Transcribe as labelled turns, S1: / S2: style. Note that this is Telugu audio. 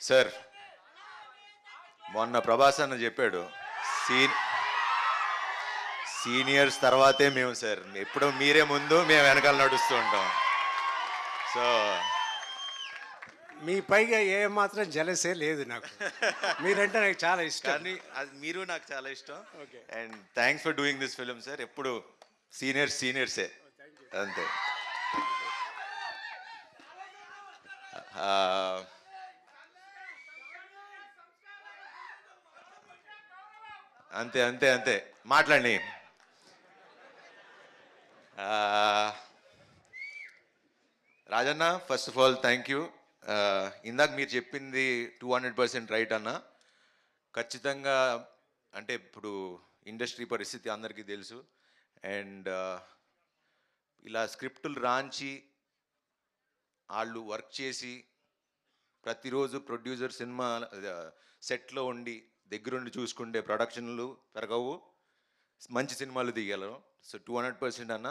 S1: సార్ మొన్న ప్రభాస్ అన్న చెప్పాడు సీ సీనియర్స్ తర్వాతే మేము సార్ ఎప్పుడు మీరే ముందు మేము వెనకాల నడుస్తూ ఉంటాం సో
S2: మీ పైగా ఏ మాత్రం జలసే లేదు నాకు. మీరంటే నాకు చాలా ఇష్టం.
S1: కానీ అది మీరు నాకు చాలా ఇష్టం
S2: okay.
S1: And thanks for doing this film sir ఎప్పుడు సీనియర్సే అంతే ఆ, అంతే అంతే అంతే మాట్లాడి Rajanna first of all thank you. ఇందాక మీరు చెప్పింది 200% రైట్ అన్న. ఖచ్చితంగా అంటే ఇప్పుడు ఇండస్ట్రీ పరిస్థితి అందరికీ తెలుసు అండ్ ఇలా స్క్రిప్టులు రాంచి వాళ్ళు వర్క్ చేసి ప్రతిరోజు ప్రొడ్యూసర్ సినిమా సెట్లో ఉండి దగ్గరుండి చూసుకుంటే ప్రొడక్షన్లు పెరగవు, మంచి సినిమాలు తీయగలరు. సో 200% అన్న.